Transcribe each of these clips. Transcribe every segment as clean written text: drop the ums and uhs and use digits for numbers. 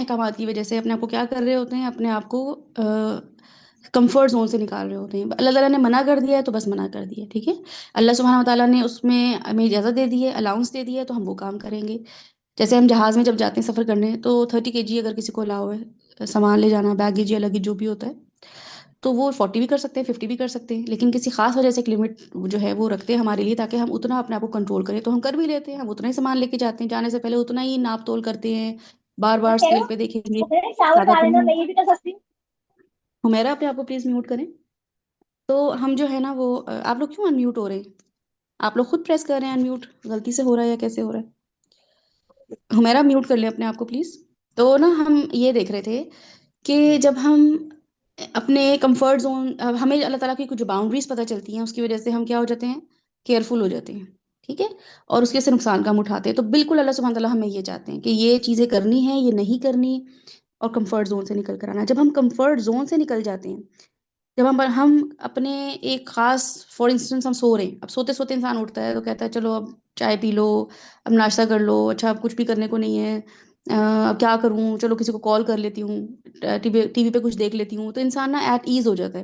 احکامات کی وجہ سے اپنے آپ کو کیا کر رہے ہوتے ہیں، اپنے آپ کو کمفرٹ زون سے نکال رہے ہوتے ہیں. اللہ تعالیٰ نے منع کر دیا ہے تو بس منع کر دیا ہے، ٹھیک ہے. اللہ سبحانہ و تعالیٰ نے اس میں ہمیں اجازت دے دی ہے، الاؤنس دے دیا ہے، تو ہم وہ کام کریں گے. جیسے ہم جہاز میں جب جاتے ہیں سفر کرنے تو 30 kg اگر کسی کو الاؤ ہے سامان لے جانا، بیگیج یا لگیج جو بھی ہوتا ہے، تو وہ 40 بھی کر سکتے ہیں، 50 بھی کر سکتے ہیں. لیکن کسی خاص وجہ سے ایک لمٹ جو ہے وہ رکھتے ہیں ہمارے لیے، تاکہ ہم اتنا اپنے آپ کو کنٹرول کریں. تو ہم کر بھی لیتے ہیں، ہم اتنا ہی سامان لے کے جاتے ہیں، جانے سے پہلے اتنا ہی ناپ تول کرتے ہیں، بار بار کہہ رہے اسکیل ہو پہ دیکھیں گے شاور زیادہ ڈال تو لینا، نہیں. میں یہ بھی کر سکتی ہوں. حمیرا اپنے آپ کو پلیز میوٹ کریں. تو ہم جو ہے نا وہ آپ لوگ کیوں انمیوٹ ہو رہے ہیں؟ آپ لوگ خود پریس کر رہے ہیں انمیوٹ، غلطی سے ہو رہا ہے یا کیسے ہو رہا ہے؟ حمیرا میوٹ کر لیں اپنے آپ کو پلیز. تو نا ہم یہ دیکھ رہے تھے کہ جب ہم اپنے کمفرٹ زون، ہمیں اللہ تعالیٰ کی کچھ باؤنڈریز پتہ چلتی ہیں، اس کی وجہ سے ہم کیا ہو جاتے ہیں، کیئرفل ہو جاتے ہیں، ٹھیک ہے. اور اس کے سے نقصان کم اٹھاتے ہیں. تو بالکل اللہ سبحانہ تعالیٰ ہمیں یہ چاہتے ہیں کہ یہ چیزیں کرنی ہیں، یہ نہیں کرنی، اور کمفرٹ زون سے نکل کر آنا. جب ہم کمفرٹ زون سے نکل جاتے ہیں، جب ہم اپنے ایک خاص، فار انسٹنس ہم سو رہے ہیں، اب سوتے سوتے انسان اٹھتا ہے تو کہتا ہے چلو اب چائے پی لو، اب ناشتہ کر لو، اچھا اب کچھ بھی کرنے کو نہیں ہے، اب کیا کروں، چلو کسی کو کال کر لیتی ہوں، ٹی وی پہ کچھ دیکھ لیتی ہوں. تو انسان نا ایٹ ایز ہو جاتا ہے.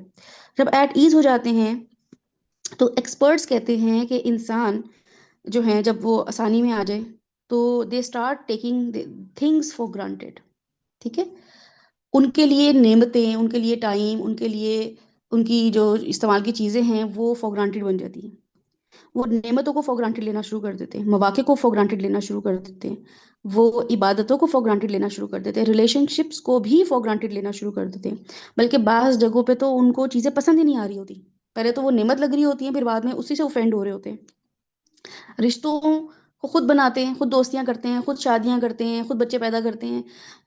جب ایٹ ایز ہو جاتے ہیں تو ایکسپرٹس کہتے ہیں کہ انسان جو ہیں جب وہ آسانی میں آ جائے تو they start taking things for granted, ٹھیک ہے. ان کے لیے نعمتیں، ان کے لیے ٹائم، ان کے لیے ان کی جو استعمال کی چیزیں ہیں وہ فار گرانٹیڈ بن جاتی ہیں. وہ نعمتوں کو فار گرانٹیڈ لینا شروع کر دیتے ہیں، مواقع کو فار گرانٹیڈ لینا شروع کر دیتے ہیں، وہ عبادتوں کو فار گرانٹیڈ لینا شروع کر دیتے ہیں، ریلیشن شپس کو بھی فار گرانٹیڈ لینا شروع کر دیتے ہیں. بلکہ بعض جگہوں پہ تو ان کو چیزیں پسند ہی نہیں آ رہی ہوتی. پہلے تو وہ نعمت لگ رہی ہوتی ہیں، پھر بعد میں اسی سے اوفینڈ ہو رہے ہوتے ہیں. رشتوں کو خود بناتے ہیں، خود دوستیاں کرتے ہیں، خود شادیاں کرتے ہیں، خود بچے پیدا کرتے ہیں،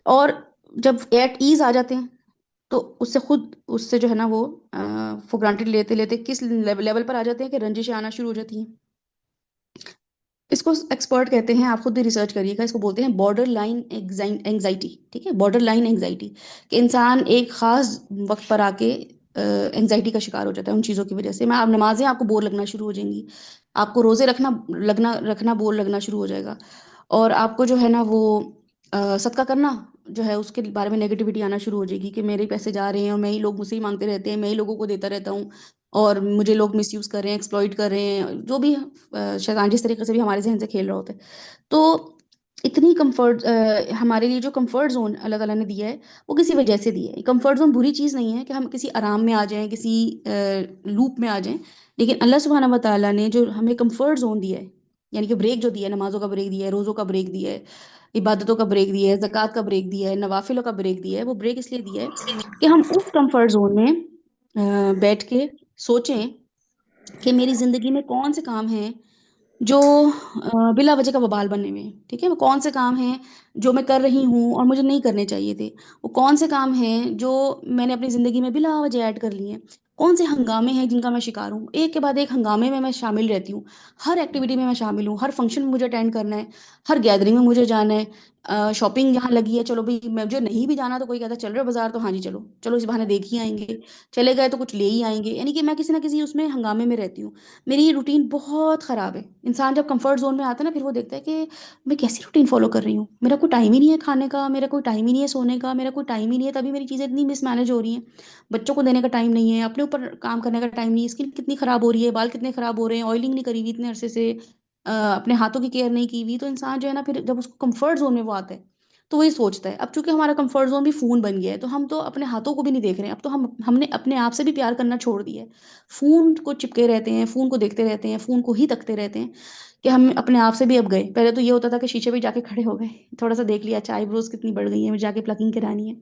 اور جب ایٹ ایز آ جاتے ہیں تو اس سے جو ہے نا وہ فور گرانٹیڈ لیتے لیتے کس لیول پر آ جاتے ہیں کہ رنجشیں آنا شروع ہو جاتی ہیں. اس کو ایکسپرٹ کہتے ہیں، آپ خود بھی ریسرچ کریے گا، اس کو بولتے ہیں بارڈر لائن اینگزائٹی، ٹھیک ہے. بارڈر لائن اینگزائٹی کہ انسان ایک خاص وقت پر آ کے اینگزائٹی کا شکار ہو جاتا ہے ان چیزوں کی وجہ سے. میں آپ نمازیں آپ کو بور لگنا شروع ہو جائیں گی، آپ کو روزے رکھنا بور لگنا شروع ہو جائے گا، اور آپ کو جو ہے نا وہ صدقہ کرنا جو ہے اس کے بارے میں نیگیٹیوٹی آنا شروع ہو جائے گی کہ میرے پیسے جا رہے ہیں اور میں ہی لوگ مجھ سے ہی مانگتے رہتے ہیں، میں ہی لوگوں کو دیتا رہتا ہوں، اور مجھے لوگ مس یوز کر رہے ہیں، ایکسپلائٹ کر رہے ہیں، جو بھی شیطان جس طریقے سے بھی ہمارے ذہن سے کھیل رہا ہوتا ہے. تو اتنی کمفرٹ ہمارے لیے جو کمفرٹ زون اللہ تعالیٰ نے دیا ہے وہ کسی وجہ سے دیا ہے. کمفرٹ زون بری چیز نہیں ہے کہ ہم کسی آرام میں آ جائیں، کسی لوپ میں آ جائیں. لیکن اللہ سبحانہ و تعالیٰ نے جو ہمیں کمفرٹ زون دیا ہے، یعنی کہ بریک جو دیا ہے، نمازوں کا بریک دیا ہے، روزوں کا بریک دیا ہے، عبادتوں کا بریک دیا ہے، زکوٰۃ کا بریک دیا ہے، نوافلوں کا بریک دیا ہے، وہ بریک اس لیے دیا ہے کہ ہم اس کمفرٹ زون میں بیٹھ کے سوچیں کہ میری زندگی میں کون سے کام ہیں جو بلا وجہ کا وبال بنے ہوئے ہیں، ٹھیک ہے. وہ کون سے کام ہیں جو میں کر رہی ہوں اور مجھے نہیں کرنے چاہیے تھے، وہ کون سے کام ہیں جو میں نے اپنی زندگی میں بلا وجہ ایڈ کر لیے ہیں، کون سے ہنگامے ہیں جن کا میں شکار ہوں. ایک کے بعد ایک ہنگامے میں شامل رہتی ہوں، ہر ایکٹیویٹی میں شامل ہوں، ہر فنکشن میں مجھے اٹینڈ کرنا ہے، ہر گیدرنگ میں مجھے جانا ہے، شاپنگ جہاں لگی ہے، چلو بھائی مجھے نہیں بھی جانا تو کوئی کہتا ہے چل رہے بازار تو ہاں جی چلو چلو اس بہانے دیکھ ہی آئیں گے، چلے گئے تو کچھ لے ہی آئیں گے. یعنی کہ میں کسی نہ کسی اس میں ہنگامے میں رہتی ہوں. میری یہ روٹین بہت خراب ہے. انسان جب کمفرٹ زون میں آتا ہے نا پھر وہ دیکھتا ہے کہ میں کیسی روٹین فالو کر رہی ہوں، میرا کوئی ٹائم ہی نہیں ہے کھانے کا، میرا کوئی ٹائم ہی نہیں ہے سونے کا، میرا کوئی ٹائم ہی نہیں ہے، تبھی میری چیزیں اتنی مس مینج ہو رہی ہیں. بچوں کو دینے کا ٹائم نہیں ہے، اپنے اوپر کام کرنے کا ٹائم نہیں ہے، اسکن کتنی خراب ہو رہی ہے، بال کتنے خراب ہو رہے ہیں، آئلنگ نہیں کری ہوئی اتنے عرصے سے، اپنے ہاتھوں کی کیئر نہیں کی ہوئی. تو انسان جو ہے نا پھر جب اس کو کمفرٹ زون میں وہ آتا ہے تو وہی سوچتا ہے. اب چونکہ ہمارا کمفرٹ زون بھی فون بن گیا ہے تو ہم تو اپنے ہاتھوں کو بھی نہیں دیکھ رہے ہیں، اب تو ہم نے اپنے آپ سے بھی پیار کرنا چھوڑ دیا ہے. فون کو چپکے رہتے ہیں، فون کو دیکھتے رہتے ہیں، فون کو ہی تکتے رہتے ہیں کہ ہم اپنے آپ سے بھی اب گئے. پہلے تو یہ ہوتا تھا کہ شیشے پہ جا کے کھڑے ہو گئے، تھوڑا سا دیکھ لیا، اچھا آئی بروز کتنی بڑھ گئی ہیں، مجھے جا کے پلکنگ کرانی ہے،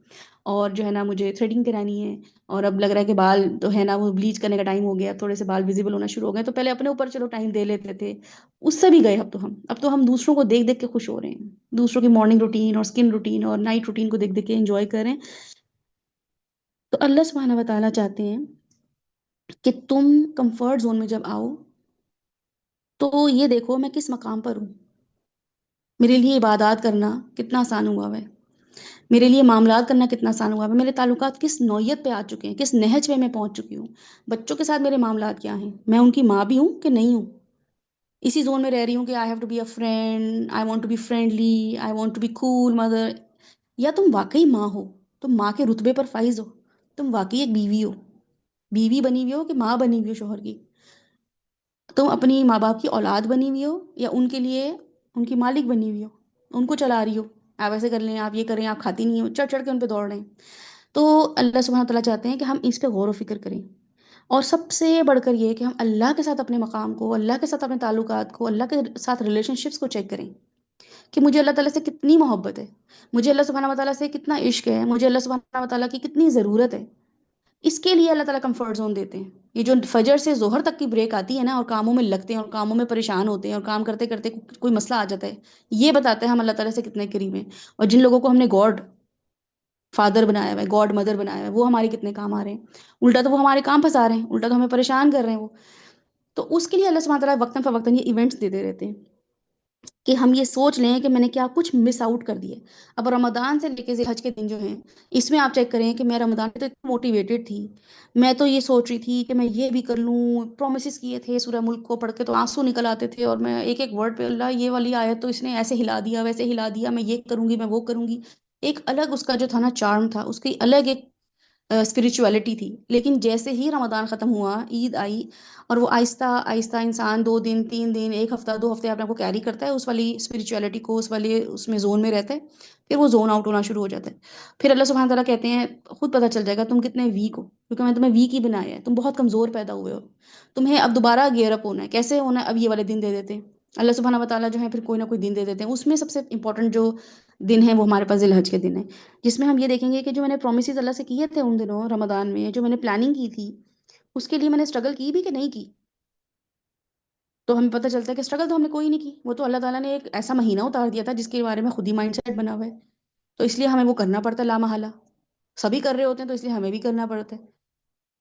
اور جو ہے نا مجھے تھریڈنگ کرانی ہے، اور اب لگ رہا ہے کہ بال تو ہے نا وہ بلیچ کرنے کا ٹائم ہو گیا، تھوڑے سے بال ویزیبل ہونا شروع ہو گئے. تو پہلے اپنے اوپر چلو ٹائم دے لیتے تھے، اس سے بھی گئے. اب تو ہم دوسروں کو دیکھ دیکھ کے خوش ہو رہے ہیں، دوسروں کی مارننگ روٹین اور اسکن روٹین اور نائٹ روٹین کو دیکھ دیکھ کے انجوائے کریں. تو اللہ سبحانہ و تعالیٰ چاہتے ہیں کہ تم کمفرٹ زون میں جب آؤ تو یہ دیکھو میں کس مقام پر ہوں. میرے لیے عبادات کرنا کتنا آسان ہوا ہے، میرے لیے معاملات کرنا کتنا آسان ہوا ہے، میرے تعلقات کس نوعیت پہ آ چکے ہیں، کس نہج پہ میں پہنچ چکی ہوں. بچوں کے ساتھ میرے معاملات کیا ہیں، میں ان کی ماں بھی ہوں کہ نہیں ہوں. اسی زون میں رہ رہی ہوں کہ I have to be a friend, I want to be friendly, I want to be cool mother. یا تم واقعی ماں ہو، تم ماں کے رتبے پر فائز ہو، تم واقعی ایک بیوی ہو، بیوی بنی ہوئی ہو کہ ماں بنی ہوئی ہو شوہر کی، تم اپنی ماں باپ کی اولاد بنی ہوئی ہو یا ان کے لیے ان کی مالک بنی ہوئی ہو، ان کو چلا رہی ہو، آپ ایسے کر لیں، آپ یہ کریں، آپ کھاتی نہیں ہو، چڑھ چڑھ کے ان پہ دوڑ رہے ہیں۔ تو اللہ سبحانہ تعالیٰ چاہتے ہیں کہ ہم اس پہ غور و فکر کریں، اور سب سے بڑھ کر یہ کہ ہم اللہ کے ساتھ اپنے مقام کو، اللہ کے ساتھ اپنے تعلقات کو، اللہ کے ساتھ ریلیشن شپس کو چیک کریں کہ مجھے اللہ تعالیٰ سے کتنی محبت ہے، مجھے اللہ سبحانہ وتعالیٰ سے کتنا عشق ہے، مجھے اللہ سبحانہ وتعالیٰ کی کتنی ضرورت ہے۔ اس کے لیے اللہ تعالیٰ کمفرٹ زون دیتے ہیں۔ یہ جو فجر سے ظہر تک کی بریک آتی ہے نا، اور کاموں میں لگتے ہیں اور کاموں میں پریشان ہوتے ہیں اور کام کرتے کرتے کوئی مسئلہ آ جاتا ہے، یہ بتاتے ہیں ہم اللہ تعالیٰ سے کتنے قریب ہیں، اور جن لوگوں کو ہم نے گاڈ فادر بنایا ہوا ہے، گاڈ مدر بنایا ہوا ہے، وہ ہمارے کتنے کام آ رہے ہیں، الٹا تو وہ ہمارے کام پھنسا رہے ہیں، الٹا تو ہمیں پریشان کر رہے ہیں وہ۔ تو اس کے لیے اللہ سبحانہ تعالیٰ وقتاً فوقتاً یہ ایونٹس دیتے رہتے ہیں کہ ہم یہ سوچ لیں کہ میں نے کیا کچھ مس آؤٹ کر دیا ہے۔ اب رمضان سے لے کے ذی الحج کے دن جو ہیں، اس میں آپ چیک کریں کہ میں رمضان میں تو اتنی موٹیویٹڈ تھی، میں تو یہ سوچ رہی تھی کہ میں یہ بھی کر لوں، پرومسز کیے تھے سورہ ملک کو پڑھ کے تو آنسو نکل آتے تھے، اور میں ایک ایک ورڈ پہ اللہ یہ والی آیت تو اس نے ایسے ہلا دیا ویسے ہلا دیا، میں یہ کروں گی میں وہ کروں گی۔ ایک الگ اس کا جو تھا نا چارم تھا، اس کی الگ ایک اسپریچولیٹی تھی۔ لیکن جیسے ہی رمضان ختم ہوا، عید آئی، اور وہ آہستہ آہستہ انسان 2 دن 3 دن 1 ہفتہ 2 ہفتے اپنے آپ کو کیری کرتا ہے اس والی اسپریچولیٹی کو، اس والے اس میں زون میں رہتا ہے، پھر وہ زون آؤٹ ہونا شروع ہو جاتا ہے۔ پھر اللہ سبحانہ تعالیٰ کہتے ہیں خود پتہ چل جائے گا تم کتنے ویک ہو، کیونکہ میں تمہیں ویک ہی بنایا ہے، تم بہت کمزور پیدا ہوئے ہو، تمہیں اب دوبارہ گیئر اپ ہونا ہے۔ کیسے ہونا ہے؟ اب یہ والے دن دے دیتے ہیں اللہ سبحانہ وتعالیٰ، جو ہے پھر کوئی نہ کوئی دن دے دیتے ہیں۔ اس میں سب سے امپورٹنٹ جو دن ہے وہ ہمارے پاس ذی الحج کے دن ہے، جس میں ہم یہ دیکھیں گے کہ جو میں نے پرومسز اللہ سے کیے تھے ان دنوں رمضان میں، جو میں نے پلاننگ کی تھی، اس کے لیے میں نے اسٹرگل کی بھی کہ نہیں کی۔ تو ہمیں پتہ چلتا ہے کہ اسٹرگل تو ہم نے کوئی نہیں کی، وہ تو اللہ تعالیٰ نے ایک ایسا مہینہ اتار دیا تھا جس کے بارے میں خود ہی مائنڈ سیٹ بنا ہوا ہے، تو اس لیے ہمیں وہ کرنا پڑتا ہے لامحالہ۔ سبھی کر رہے ہوتے ہیں تو اس لیے ہمیں بھی کرنا پڑتا ہے۔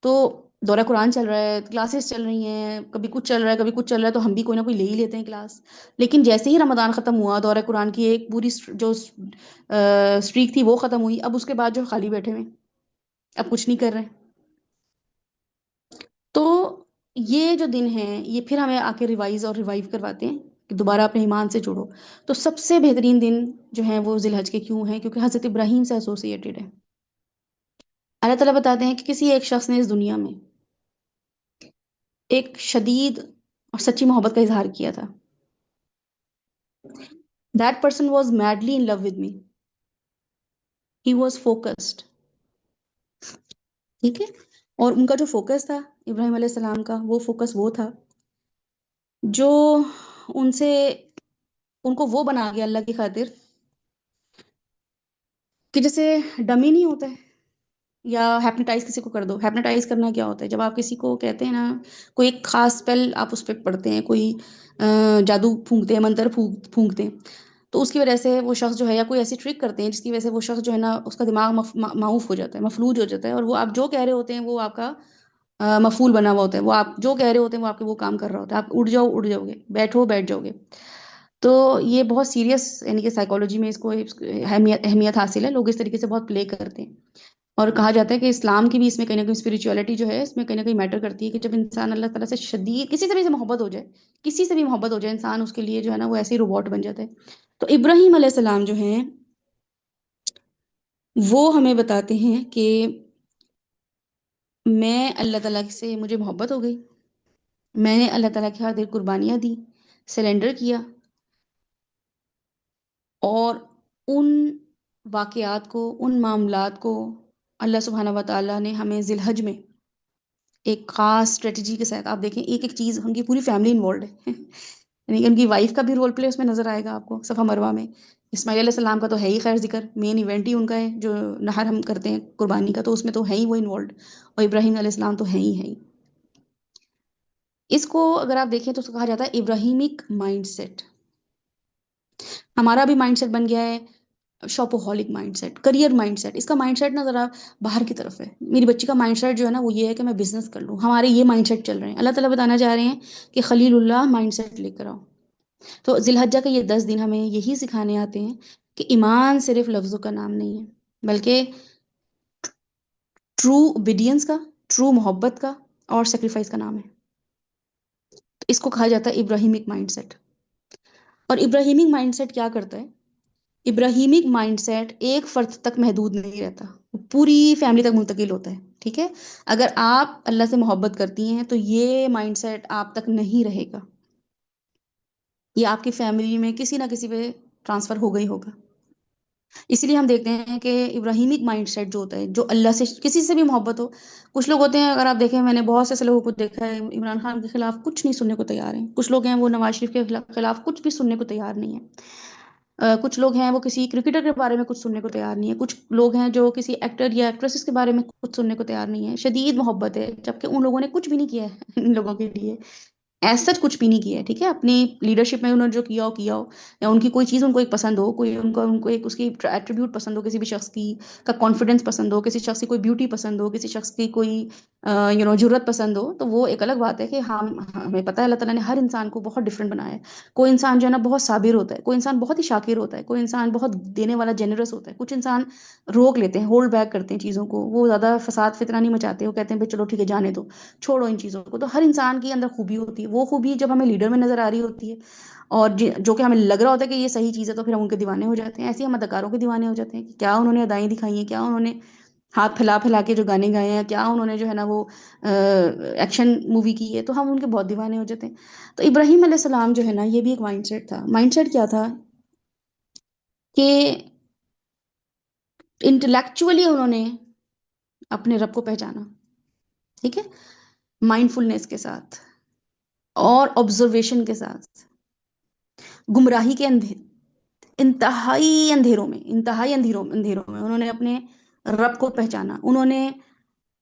تو دورہ قرآن چل رہا ہے، کلاسز چل رہی ہیں، کبھی کچھ چل رہا ہے کبھی کچھ چل رہا ہے، تو ہم بھی کوئی نہ کوئی لے ہی لیتے ہیں کلاس۔ لیکن جیسے ہی رمضان ختم ہوا، دورہ قرآن کی ایک پوری جو اسٹریک تھی وہ ختم ہوئی، اب اس کے بعد جو خالی بیٹھے ہوئے ہیں، اب کچھ نہیں کر رہے ہیں۔ تو یہ جو دن ہیں یہ پھر ہمیں آ کے ریوائز اور ریوائیو کرواتے ہیں کہ دوبارہ اپنے ایمان سے جڑو۔ تو سب سے بہترین دن جو ہیں وہ ذی الحج کے کیوں ہیں؟ کیونکہ حضرت ابراہیم سے ایسوسیٹڈ ہے۔ اللہ تعالیٰ بتاتے ہیں کہ کسی ایک شخص نے اس دنیا میں ایک شدید اور سچی محبت کا اظہار کیا تھا۔ That person was madly in love with me. He was focused. ٹھیک ہے؟ اور ان کا جو فوکس تھا ابراہیم علیہ السلام کا، وہ فوکس وہ تھا جو ان سے ان کو وہ بنا گیا اللہ کی خاطر کہ جیسے ڈمی نہیں ہوتا ہے، یا ہیپنوٹائز کسی کو کر دو۔ ہیپنوٹائز کرنا کیا ہوتا ہے؟ جب آپ کسی کو کہتے ہیں نا، کوئی ایک خاص اسپیل آپ اس پہ پڑھتے ہیں، کوئی جادو پھونکتے ہیں، منتر پھونکتے ہیں، تو اس کی وجہ سے وہ شخص جو ہے، یا کوئی ایسی ٹرک کرتے ہیں جس کی وجہ سے وہ شخص جو ہے نا اس کا دماغ معوف ہو جاتا ہے، مفلوج ہو جاتا ہے، اور وہ آپ جو کہہ رہے ہوتے ہیں وہ آپ کا مفعول بنا ہوا ہوتا ہے، وہ آپ جو کہہ رہے ہوتے ہیں وہ آپ کے وہ کام کر رہا ہوتا ہے، آپ اڑ جاؤ گے، بیٹھو بیٹھ جاؤ گے۔ تو یہ بہت سیریس، یعنی کہ سائیکالوجی میں اس کو اہمیت حاصل ہے، لوگ اس طریقے سے بہت پلے کرتے ہیں۔ اور کہا جاتا ہے کہ اسلام کی بھی اس میں کہیں نہ کہیں اسپریچولیٹی جو ہے اس میں کہیں نہ کہیں میٹر کرتی ہے، کہ جب انسان اللہ تعالیٰ سے شدید کسی سے بھی محبت ہو جائے، کسی سے بھی محبت ہو جائے، انسان اس کے لیے جو ہے نا وہ ایسے ہی روبوٹ بن جاتا ہے۔ تو ابراہیم علیہ السلام جو ہیں وہ ہمیں بتاتے ہیں کہ میں اللہ تعالیٰ سے مجھے محبت ہو گئی، میں نے اللہ تعالیٰ کی خاطر قربانیاں دی، سرنڈر کیا، اور ان واقعات کو، ان معاملات کو اللہ سبحانہ و تعالیٰ نے ہمیں ذی الحج میں ایک خاص اسٹریٹجی کے ساتھ، آپ دیکھیں ایک ایک چیز، ان کی پوری فیملی انوالوڈ ہے یعنی کہ ان کی وائف کا بھی رول پلے اس میں نظر آئے گا آپ کو صفا مروہ میں۔ اسماعیل علیہ السلام کا تو ہے ہی خیر ذکر، مین ایونٹ ہی ان کا ہے جو نہر ہم کرتے ہیں قربانی کا، تو اس میں تو ہے ہی وہ انوالوڈ، اور ابراہیم علیہ السلام تو ہے ہی ہے ہی۔ اس کو اگر آپ دیکھیں تو اس کو کہا جاتا ہے ابراہیمک مائنڈ سیٹ۔ ہمارا بھی مائنڈ سیٹ بن گیا ہے shopaholic mind set, career mind set. اس کا مائنڈ سیٹ نا ذرا باہر کی طرف ہے، میری بچی کا مائنڈ سیٹ جو ہے نا وہ یہ ہے کہ میں بزنس کر لوں، ہمارے یہ مائنڈ سیٹ چل رہے ہیں۔ اللہ تعالیٰ بتانا چاہ رہے ہیں کہ خلیل اللہ مائنڈ سیٹ لے کر آؤ۔ تو ذی الحجہ کے یہ 10 دن ہمیں یہی سکھانے آتے ہیں کہ ایمان صرف لفظوں کا نام نہیں ہے، بلکہ ٹرو اوبیڈینس کا، ٹرو محبت کا اور سیکریفائس کا نام ہے۔ تو اس کو کہا جاتا ہے ابراہیمک مائنڈ سیٹ۔ اور ابراہیمک مائنڈ سیٹ کیا کرتا ہے؟ ابراہیمک مائنڈ سیٹ ایک فرد تک محدود نہیں رہتا، وہ پوری فیملی تک منتقل ہوتا ہے، ٹھیک ہے؟ اگر آپ اللہ سے محبت کرتی ہیں تو یہ مائنڈ سیٹ آپ تک نہیں رہے گا، یہ آپ کی فیملی میں کسی نہ کسی پہ ٹرانسفر ہو گئی ہوگا۔ اسی لیے ہم دیکھتے ہیں کہ ابراہیمک مائنڈ سیٹ جو ہوتا ہے، جو اللہ سے کسی سے بھی محبت ہو، کچھ لوگ ہوتے ہیں، اگر آپ دیکھیں، میں نے بہت سے ایسے لوگوں کو دیکھا ہے، عمران خان کے خلاف کچھ نہیں سننے کو تیار ہیں، کچھ لوگ ہیں وہ نواز شریف کے خلاف کچھ بھی سننے کو تیار نہیں ہے، کچھ لوگ ہیں وہ کسی کرکٹر کے بارے میں کچھ سننے کو تیار نہیں ہے، کچھ لوگ ہیں جو کسی ایکٹر یا ایکٹریسز کے بارے میں کچھ سننے کو تیار نہیں ہے، شدید محبت ہے، جبکہ ان لوگوں نے کچھ بھی نہیں کیا ہے ان لوگوں کے لیے، ایسا کچھ بھی نہیں کیا ہے، ٹھیک ہے؟ اپنی لیڈرشپ میں انہوں نے جو کیا ہو یا ان کی کوئی چیز ان کو ایک پسند ہو، کوئی ان کو ایک اس کی ایٹریبیوٹ پسند ہو، کسی بھی شخص کی کا کانفیڈنس پسند ہو، کسی شخص کی کوئی بیوٹی پسند ہو، کسی شخص کی کوئی جرت پسند ہو، تو وہ ایک الگ بات ہے کہ ہمیں پتہ ہے اللہ تعالیٰ نے ہر انسان کو بہت ڈفرینٹ بنایا ہے۔ کوئی انسان جو ہے نا بہت صابر ہوتا ہے، کوئی انسان بہت ہی شاکر ہوتا ہے، کوئی انسان بہت دینے والا جنرس ہوتا ہے، کچھ انسان روک لیتے ہیں، ہولڈ بیک کرتے ہیں چیزوں کو، وہ زیادہ فساد فتنہ نہیں مچاتے، وہ کہتے ہیں بھائی چلو ٹھیک ہے جانے دو، چھوڑو ان چیزوں کو۔ تو ہر انسان کے اندر خوبی ہوتی ہے، وہ خوبی جب ہمیں لیڈر میں نظر آ رہی ہوتی ہے اور جو کہ ہمیں لگ رہا ہوتا ہے کہ یہ صحیح چیز ہے، تو پھر ہم ان کے دیوانے ہو جاتے ہیں، ایسے ہی ہم اداکاروں کے دیوانے ہو جاتے ہیں کہ کیا انہوں نے ادائیں دکھائی ہیں، کیا انہوں نے ہاتھ پھیلا پھیلا کے جو گانے گائے ہیں، کیا انہوں نے جو ہے نا وہ ایکشن مووی کی ہے، تو ہم ان کے بہت دیوانے ہو جاتے ہیں۔ تو ابراہیم علیہ السلام جو ہے نا، یہ بھی ایک مائنڈ سیٹ تھا، مائنڈ سیٹ کیا تھا کہ انٹلیکچولی انہوں نے اپنے رب کو پہچانا، ٹھیک ہے؟ مائنڈ فلنس کے ساتھ اور آبزرویشن کے ساتھ، گمراہی کے انتہائی اندھیروں میں انہوں نے اپنے رب کو پہچانا، انہوں نے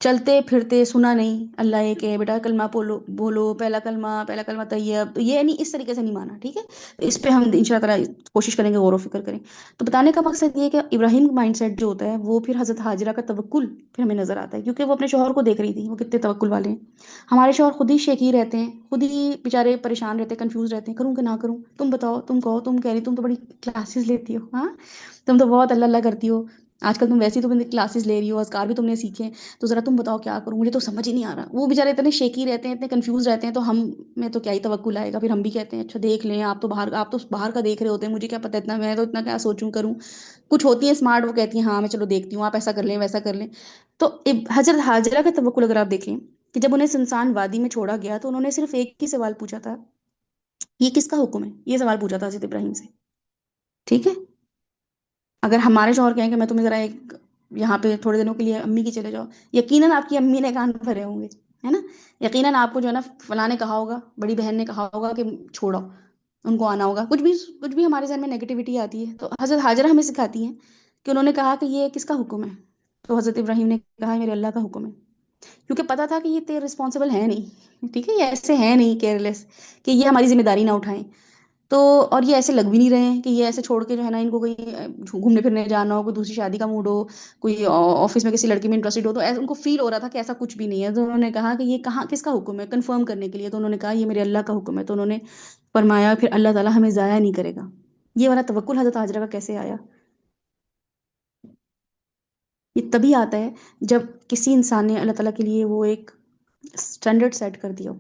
چلتے پھرتے سنا نہیں اللہ ایک ہے بیٹا، کلمہ بولو بولو، پہلا کلمہ طیب، تو یہ یعنی اس طریقے سے نہیں مانا، ٹھیک ہے؟ تو اس پہ ہم ان شاء اللہ تعالیٰ کوشش کریں گے، غور و فکر کریں۔ تو بتانے کا مقصد یہ ہے کہ ابراہیم کا مائنڈ سیٹ جو ہوتا ہے، وہ پھر حضرت ہاجرہ کا توکل پھر ہمیں نظر آتا ہے، کیونکہ وہ اپنے شوہر کو دیکھ رہی تھی وہ کتنے توکل والے ہیں۔ ہمارے شوہر خود ہی شیکی رہتے ہیں، خود ہی بیچارے پریشان رہتے ہیں، کنفیوز رہتے ہیں، کروں کہ نہ کروں، تم بتاؤ، تم کہو، تم کہہ رہی تم تو بڑی کلاسز لیتی ہو، ہاں تم تو بہت اللہ اللہ کرتی ہو، آج کل تم ویسی تو کلاسز لے رہی ہو، اذکار بھی تم نے سیکھے ہیں، تو ذرا تم بتاؤ کیا کروں، مجھے تو سمجھ ہی نہیں آ رہا۔ وہ بیچارے اتنے شیکی رہتے ہیں، اتنے کنفیوز رہتے ہیں، تو ہم میں تو کیا ہی توکل آئے گا، پھر ہم بھی کہتے ہیں اچھا دیکھ لیں، آپ تو باہر کا دیکھ رہے ہوتے ہیں، مجھے کیا پتہ، اتنا میں تو اتنا کیا سوچوں کروں۔ کچھ ہوتی ہیں اسمارٹ، وہ کہتی ہیں ہاں میں چلو دیکھتی ہوں، آپ ایسا کر لیں ویسا کر لیں۔ تو حضرت حاجرہ کا توکل اگر آپ دیکھیں کہ جب انہیں سنسان وادی میں چھوڑا گیا تو انہوں نے صرف ایک ہی سوال پوچھا تھا، یہ کس کا حکم ہے؟ یہ سوال پوچھا تھا حضرت ابراہیم سے، ٹھیک ہے؟ اگر ہمارے شوہر کہیں کہ میں تمہیں ذرا ایک یہاں پہ تھوڑے دنوں کے لیے امی کی چلے جاؤ، یقیناً آپ کی امی نے کان بھرے ہوں گے، ہے نا؟ یقیناً آپ کو جو ہے نا فلاں نے کہا ہوگا، بڑی بہن نے کہا ہوگا کہ چھوڑو، ان کو آنا ہوگا، کچھ بھی ہمارے ذہن میں نیگیٹیوٹی آتی ہے، تو حضرت حاجرہ ہمیں سکھاتی ہیں کہ انہوں نے کہا کہ یہ کس کا حکم ہے؟ تو حضرت ابراہیم نے کہا میرے اللہ کا حکم ہے، کیونکہ پتا تھا کہ یہ تیر رسپانسبل ہے نہیں، ٹھیک ہے؟ یہ ایسے ہیں نہیں کیئر لیس کہ یہ ہماری ذمہ داری نہ اٹھائیں، تو اور یہ ایسے لگ بھی نہیں رہے ہیں کہ یہ ایسے چھوڑ کے جو ہے نا ان کو کوئی گھومنے پھرنے جانا ہو، کوئی دوسری شادی کا موڈ ہو، کوئی آفس میں کسی لڑکی میں انٹرسٹڈ ہو، تو ایسا ان کو فیل ہو رہا تھا کہ ایسا کچھ بھی نہیں ہے، تو انہوں نے کہا کہ یہ کہاں کس کا حکم ہے، کنفرم کرنے کے لیے، تو انہوں نے کہا یہ میرے اللہ کا حکم ہے، تو انہوں نے فرمایا پھر اللہ تعالیٰ ہمیں ضائع نہیں کرے گا۔ یہ والا توکل حضرت حاجرہ کا کیسے آیا؟ یہ تبھی آتا ہے جب کسی انسان نے اللہ تعالیٰ کے لیے وہ ایک اسٹینڈرڈ سیٹ کر دیا ہو،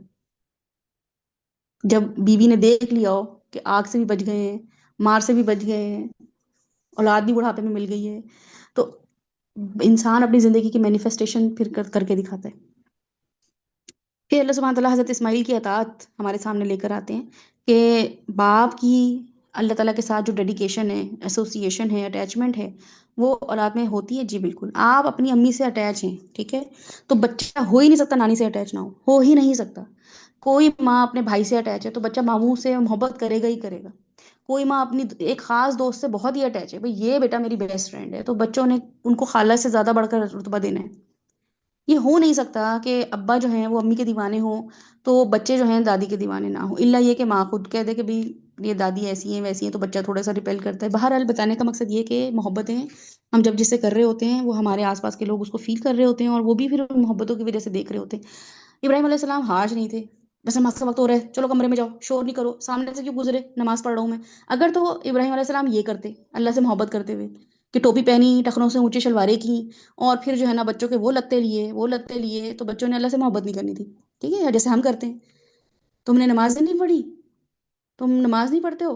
جب بیوی نے دیکھ لیا ہو کہ آگ سے بھی بچ گئے ہیں، مار سے بھی بچ گئے ہیں، اولاد بھی بڑھاپے میں مل گئی ہے، تو انسان اپنی زندگی کی مینیفیسٹیشن پھر کر کے دکھاتا ہے۔ پھر اللہ سبحانہ تعالیٰ حضرت اسماعیل کی اطاعت ہمارے سامنے لے کر آتے ہیں کہ باپ کی اللہ تعالیٰ کے ساتھ جو ڈیڈیکیشن ہے، ایسوسیشن ہے، اٹیچمنٹ ہے، وہ اولاد میں ہوتی ہے، جی بالکل، آپ اپنی امی سے اٹیچ ہیں، ٹھیک ہے؟ تو بچہ ہو ہی نہیں سکتا نانی سے اٹیچ نہ ہو ہی نہیں سکتا۔ کوئی ماں اپنے بھائی سے اٹیچ ہے تو بچہ ماموں سے محبت کرے گا ہی کرے گا۔ کوئی ماں اپنی ایک خاص دوست سے بہت ہی اٹیچ ہے، بھئی یہ بیٹا میری بیسٹ فرینڈ ہے، تو بچوں نے ان کو خالہ سے زیادہ بڑھ کر رتبہ دینا ہے۔ یہ ہو نہیں سکتا کہ ابا جو ہیں وہ امی کے دیوانے ہوں تو بچے جو ہیں دادی کے دیوانے نہ ہوں، الا یہ کہ ماں خود کہہ دے کہ بھی یہ دادی ایسی ہیں ویسی ہیں، تو بچہ تھوڑا سا ریپیل کرتا ہے۔ بہرحال بتانے کا مقصد یہ کہ محبتیں ہم جب جس سے کر رہے ہوتے ہیں وہ ہمارے آس پاس کے لوگ اس کو فیل کر رہے ہوتے ہیں، اور وہ بھی پھر ان محبتوں کی وجہ سے دیکھ رہے ہوتے ہیں۔ ابراہیم علیہ السلام حاج نہیں تھے، بس نماز کا وقت ہو رہا ہے چلو کمرے میں جاؤ، شور نہیں کرو، سامنے سے کیوں گزرے، نماز پڑھ رہا ہوں میں۔ اگر تو ابراہیم علیہ السلام یہ کرتے اللہ سے محبت کرتے ہوئے کہ ٹوپی پہنی، ٹخنوں سے اونچی شلواریں کی، اور پھر جو ہے نا بچوں کے وہ لتے لیے، تو بچوں نے اللہ سے محبت نہیں کرنی تھی، ٹھیک ہے؟ جیسے ہم کرتے ہیں، تم نے نماز نہیں پڑھی، تم نماز نہیں پڑھتے ہو،